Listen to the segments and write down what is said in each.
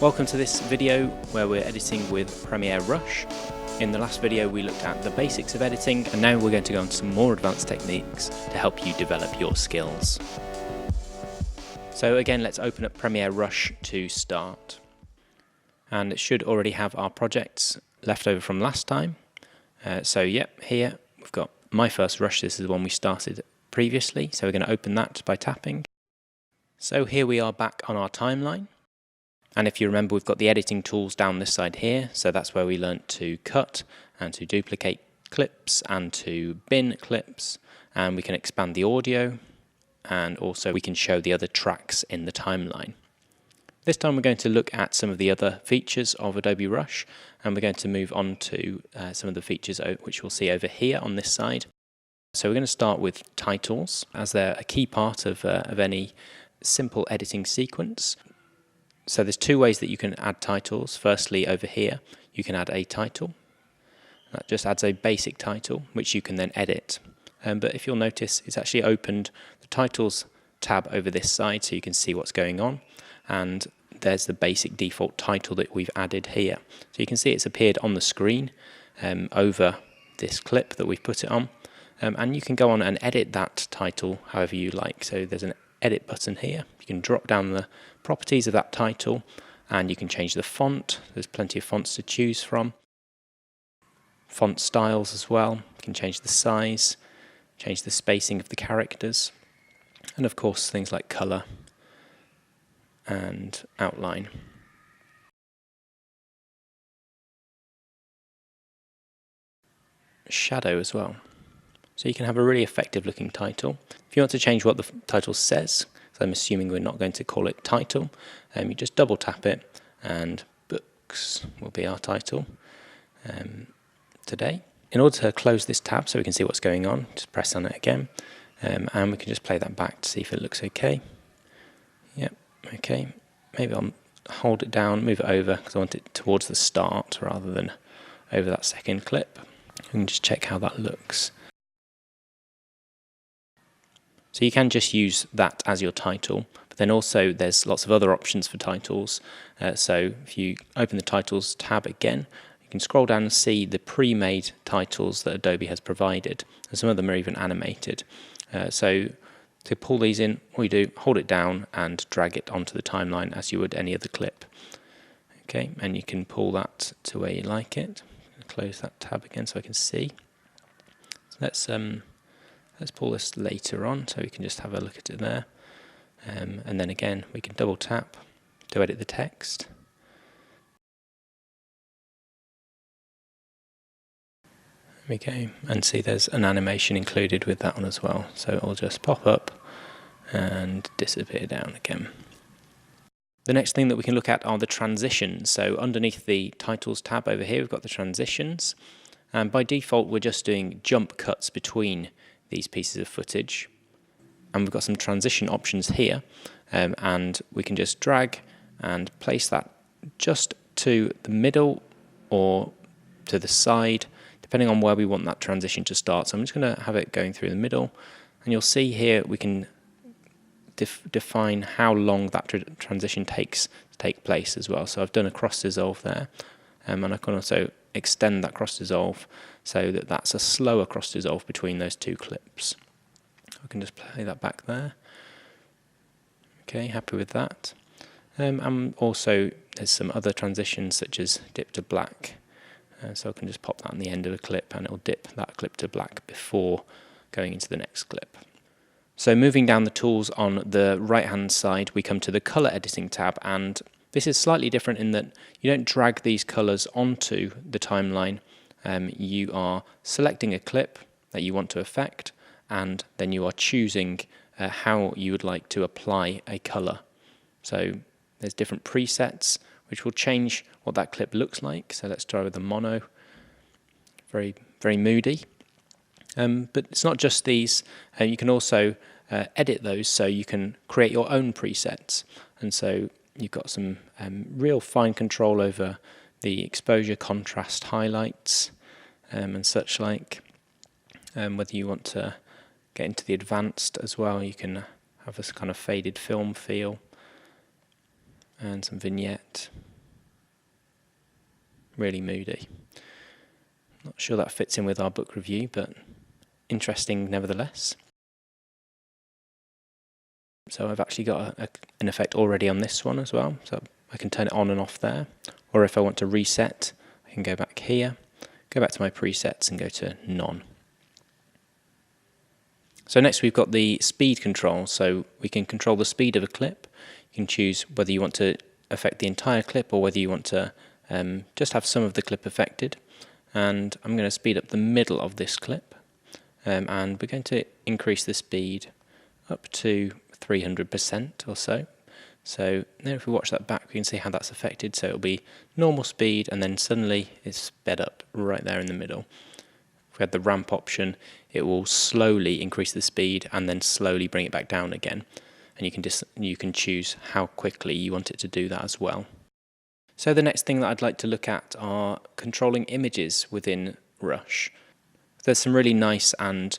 Welcome to this video where we're editing with Premiere Rush. In the last video we looked at the basics of editing, and now we're going to go on some more advanced techniques to help you develop your skills. So again, let's open up Premiere Rush to start. And it should already have our projects left over from last time. Here we've got my first rush. This is the one we started previously, so we're going to open that by tapping. So here we are back on our timeline. And if you remember, we've got the editing tools down this side here, so that's where we learnt to cut and to duplicate clips and to bin clips, and we can expand the audio, and also we can show the other tracks in the timeline. This time we're going to look at some of the other features of Adobe Rush, and we're going to move on to some of the features which we'll see over here on this side. So we're going to start with titles, as they're a key part of any simple editing sequence. So there's two ways that you can add titles. Firstly, over here, you can add a title. That just adds a basic title, which you can then edit. But if you'll notice, it's actually opened the titles tab over this side, so you can see what's going on. And there's the basic default title that we've added here. So you can see it's appeared on the screen over this clip that we've put it on. And you can go on and edit that title however you like. So there's an edit button here. You can drop down the properties of that title and you can change the font. There's plenty of fonts to choose from. Font styles as well. You can change the size, change the spacing of the characters, and of course things like colour and outline. Shadow as well. So you can have a really effective looking title. If you want to change what the title says, so I'm assuming we're not going to call it title, you just double tap it and books will be our title today. In order to close this tab so we can see what's going on, just press on it again and we can just play that back to see if it looks okay. Yep, okay. Maybe I'll hold it down, move it over because I want it towards the start rather than over that second clip. We can just check how that looks. So you can just use that as your title, but then also there's lots of other options for titles. So if you open the titles tab again, you can scroll down and see the pre-made titles that Adobe has provided, and some of them are even animated. So to pull these in, all you do, hold it down and drag it onto the timeline as you would any other clip. Okay, and you can pull that to where you like it. Close that tab again so I can see. So let's pull this later on so we can just have a look at it there. And then again, we can double tap to edit the text. There we go, and see there's an animation included with that one as well. So it'll just pop up and disappear down again. The next thing that we can look at are the transitions. So underneath the titles tab over here, we've got the transitions. And by default, we're just doing jump cuts between these pieces of footage, and we've got some transition options here, and we can just drag and place that just to the middle or to the side depending on where we want that transition to start. So I'm just going to have it going through the middle, and you'll see here we can define how long that transition takes to take place as well. So I've done a cross dissolve there, and I can also extend that cross dissolve so that that's a slower cross dissolve between those two clips. I can just play that back there. Okay, happy with that. And also there's some other transitions such as dip to black. So I can just pop that on the end of a clip and it'll dip that clip to black before going into the next clip. So moving down the tools on the right hand side, we come to the color editing tab, and this is slightly different in that you don't drag these colors onto the timeline. You are selecting a clip that you want to affect, and then you are choosing how you would like to apply a color. So there's different presets which will change what that clip looks like. So let's try with the mono. Very, very moody. But it's not just these. You can also edit those, so you can create your own presets. And so you've got some real fine control over the exposure, contrast, highlights, and such like. Whether you want to get into the advanced as well, you can have this kind of faded film feel and some vignette. really moody. Not sure that fits in with our book review, but interesting nevertheless. So I've actually got an effect already on this one as well, so I can turn it on and off there. Or if I want to reset, I can go back here, go back to my presets and go to none. So next we've got the speed control, so we can control the speed of a clip. You can choose whether you want to affect the entire clip or whether you want to just have some of the clip affected. And I'm going to speed up the middle of this clip, and we're going to increase the speed up to 300% or so. So now if we watch that back, we can see how that's affected. So it'll be normal speed and then suddenly it's sped up right there in the middle. If we had the ramp option, it will slowly increase the speed and then slowly bring it back down again. And you can choose how quickly you want it to do that as well. So the next thing that I'd like to look at are controlling images within Rush. There's some really nice and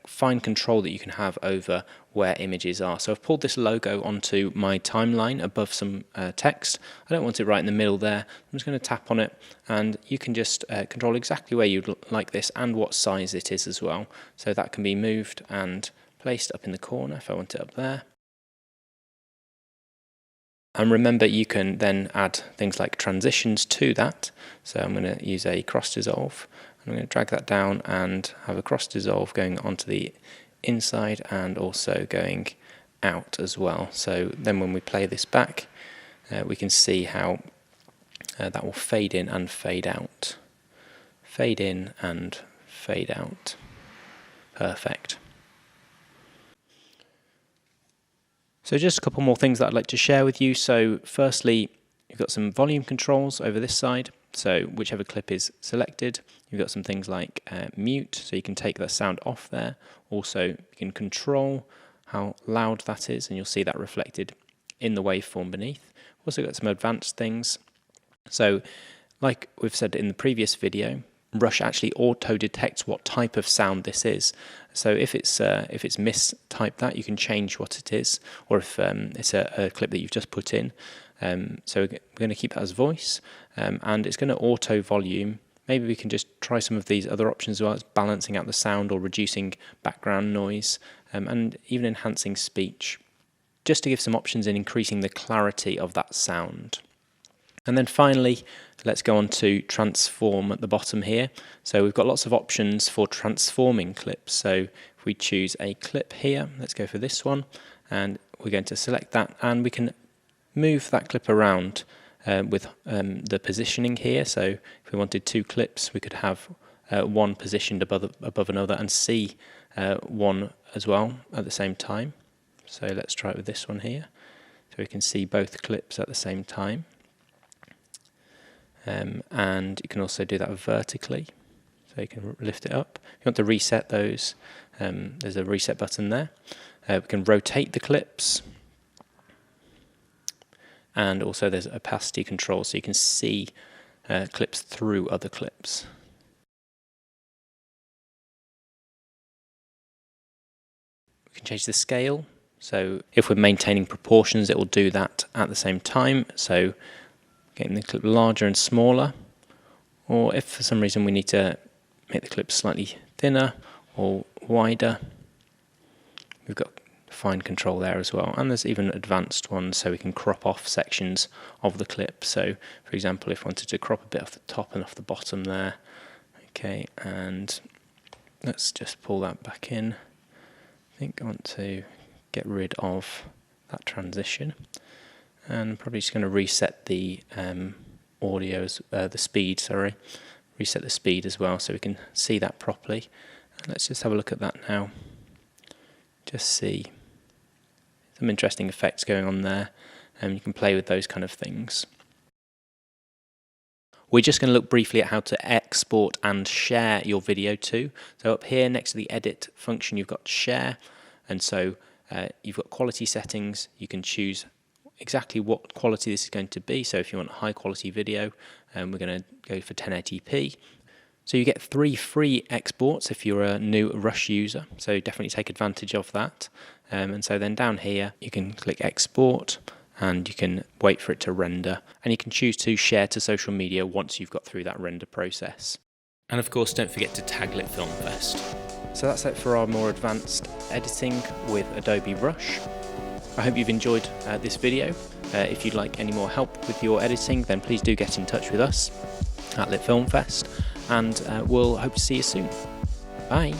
fine control that you can have over where images are. So I've pulled this logo onto my timeline above some text. I don't want it right in the middle there. I'm just going to tap on it, and you can just control exactly where you'd like this and what size it is as well. So that can be moved and placed up in the corner if I want it up there. And remember, you can then add things like transitions to that. So I'm going to use a cross dissolve. I'm going to drag that down and have a cross dissolve going onto the inside and also going out as well. So then when we play this back, we can see how that will fade in and fade out. Fade in and fade out. Perfect. So just a couple more things that I'd like to share with you. So firstly, you've got some volume controls over this side. So whichever clip is selected, you've got some things like mute, so you can take the sound off there. Also, you can control how loud that is, and you'll see that reflected in the waveform beneath. Also got some advanced things. So like we've said in the previous video, Rush actually auto-detects what type of sound this is. So if it's mistyped that, you can change what it is, or if it's a clip that you've just put in. So we're going to keep that as voice, and it's going to auto volume. Maybe we can just try some of these other options as well as balancing out the sound or reducing background noise, and even enhancing speech, just to give some options in increasing the clarity of that sound. And then finally, let's go on to transform at the bottom here. So we've got lots of options for transforming clips. So if we choose a clip here, let's go for this one, and we're going to select that, and we can move that clip around with the positioning here. So if we wanted two clips, we could have one positioned above another and see one as well at the same time. So let's try it with this one here. So we can see both clips at the same time. And you can also do that vertically, so you can lift it up. If you want to reset those, there's a reset button there. We can rotate the clips, and also there's opacity control, so you can see clips through other clips. We can change the scale, so if we're maintaining proportions, it will do that at the same time. So getting the clip larger and smaller, or if for some reason we need to make the clip slightly thinner or wider, we've got fine control there as well. And there's even advanced ones, so we can crop off sections of the clip. So for example, if I wanted to crop a bit off the top and off the bottom there, okay, and let's just pull that back in. I think I want to get rid of that transition. And I'm probably just going to reset the the speed, reset the speed as well, so we can see that properly. And let's just have a look at that now. Just see some interesting effects going on there, and you can play with those kind of things. We're just going to look briefly at how to export and share your video too. So up here next to the edit function, you've got share, and so you've got quality settings. You can choose exactly what quality this is going to be. So if you want high quality video, we're going to go for 1080p. So you get 3 free exports if you're a new Rush user, so definitely take advantage of that. And so then down here you can click export, and you can wait for it to render, and you can choose to share to social media once you've got through that render process. And of course, don't forget to tag Lit Film Fest. So that's it for our more advanced editing with Adobe Rush. I hope you've enjoyed this video. If you'd like any more help with your editing, then please do get in touch with us at Lit Film Fest, and we'll hope to see you soon. Bye.